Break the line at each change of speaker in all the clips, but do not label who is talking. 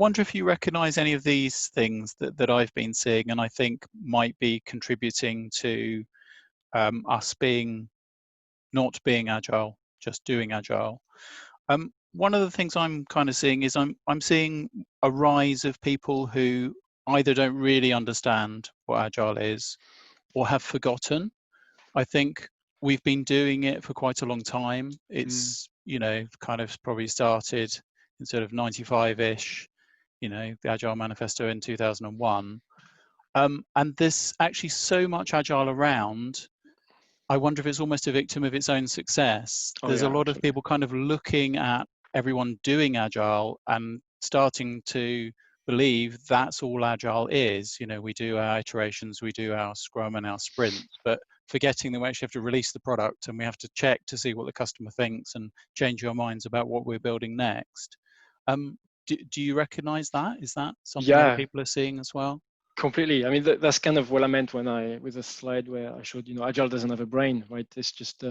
wonder if you recognize any of these things that I've been seeing and I think might be contributing to us not being agile, just doing agile. One of the things I'm kind of seeing is I'm seeing a rise of people who either don't really understand what agile is or have forgotten. I think we've been doing it for quite a long time. It's, kind of probably started in sort of 95-ish, the Agile Manifesto in 2001. And there's actually so much Agile around. I wonder if it's almost a victim of its own success. There's a lot of people kind of looking at everyone doing Agile and starting to believe that's all Agile is. We do our iterations, we do our Scrum and our sprints, but forgetting that we actually have to release the product and we have to check to see what the customer thinks and change our minds about what we're building next. Do you recognize that? Is that something other people are seeing as well?
Completely. I mean, that's kind of what I meant with the slide where I showed, Agile doesn't have a brain, right? It's just,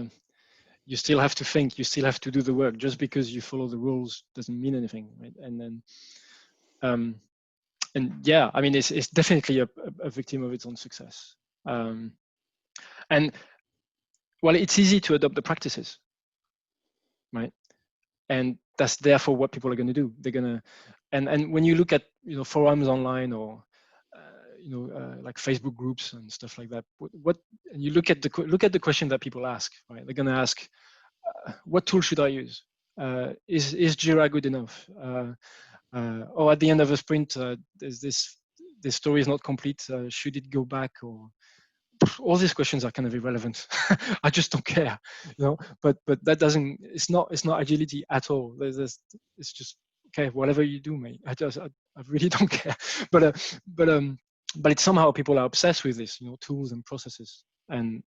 you still have to think, you still have to do the work. Just because you follow the rules doesn't mean anything, right? And then, and yeah, I mean, it's definitely a victim of its own success. And well, it's easy to adopt the practices, right? And that's therefore what people are going to do. They're going to, and when you look at, forums online or, like Facebook groups and stuff like that, and you look at the question that people ask, right? They're going to ask, what tool should I use? Is Jira good enough? Or at the end of a sprint, there's this story is not complete. Should it go back? Or all these questions are kind of irrelevant. I just don't care, But that doesn't. It's not agility at all. It's just okay. Whatever you do, mate. I really don't care. But it's somehow people are obsessed with this, tools and processes, and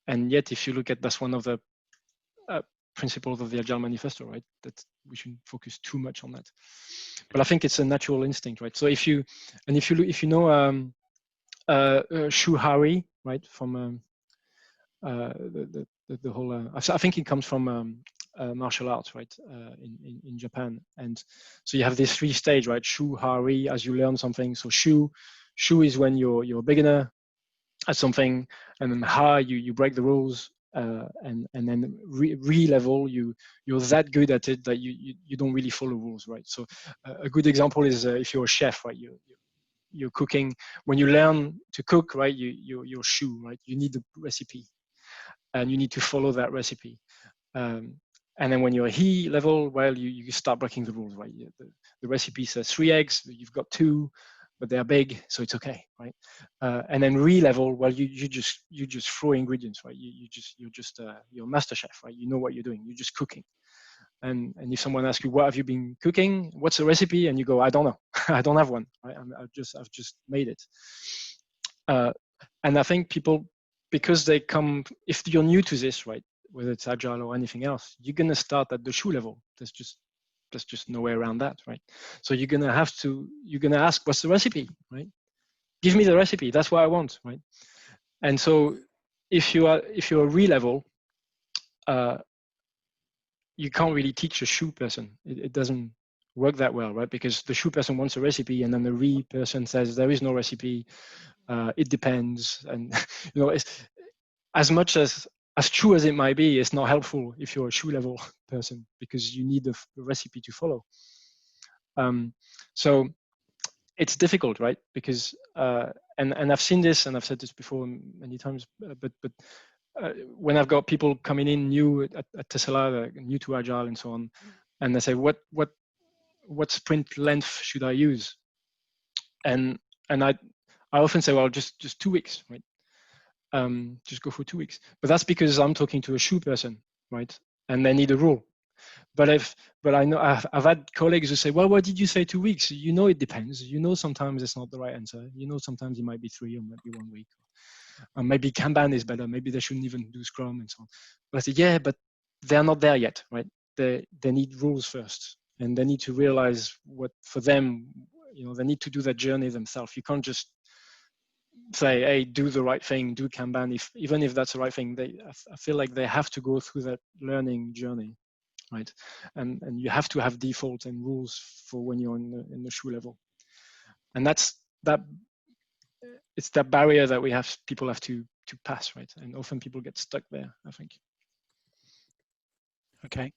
yet if you look at, that's one of the principles of the Agile Manifesto, right? That we shouldn't focus too much on that. But I think it's a natural instinct, right? So if you know Shu Hari, right, from the whole. I think it comes from martial arts, right, in Japan. And so you have this 3 stage, right? Shu, Hari, as you learn something. So Shu is when you're a beginner at something, and then Ha, you break the rules, and then re-level, you're that good at it that you don't really follow rules, right? So a good example is if you're a chef, right? You're cooking. When you learn to cook, right, you're Shu, right? You need the recipe, and you need to follow that recipe. And then when you're He level, well, you start breaking the rules, right? The recipe says 3 eggs, you've got 2, but they're big, so it's okay, right? And then Re level, well, you just throw ingredients, right? You're a master chef, right? You know what you're doing. You're just cooking. And if someone asks you, what have you been cooking? What's the recipe? And you go, I don't know. I don't have one. Right? I've just made it. And I think people, because they come, if you're new to this, right, whether it's Agile or anything else, you're going to start at the Shu level. There's just no way around that, right? So you're going to ask, what's the recipe, right? Give me the recipe. That's what I want, right? And so if you're a re-level, you can't really teach a Shu person. It doesn't work that well, right? Because the Shu person wants a recipe, and then the Re person says there is no recipe. It depends, and it's as much as true as it might be, it's not helpful if you're a Shu level person, because you need the recipe to follow. So it's difficult, right? Because and I've seen this, and I've said this before many times, but when I've got people coming in new at Tesla, new to Agile and so on, and they say, what sprint length should I use? And I often say, well, just 2 weeks, right? Just go for 2 weeks. But that's because I'm talking to a Shu person, right? And they need a rule. But I know I've had colleagues who say, well, what did you say 2 weeks? It depends. Sometimes it's not the right answer. Sometimes it might be 3 or maybe 1 week. Maybe Kanban is better. Maybe they shouldn't even do Scrum and so on. But I say, yeah, but they're not there yet, right? They need rules first, and they need to realize what for them, they need to do that journey themselves. You can't just say, hey, do the right thing, do Kanban. Even if that's the right thing, I feel like they have to go through that learning journey. right? And you have to have default and rules for when you're in the shoe level, and it's that barrier that people have to pass, right? And often people get stuck there, I think.
Okay.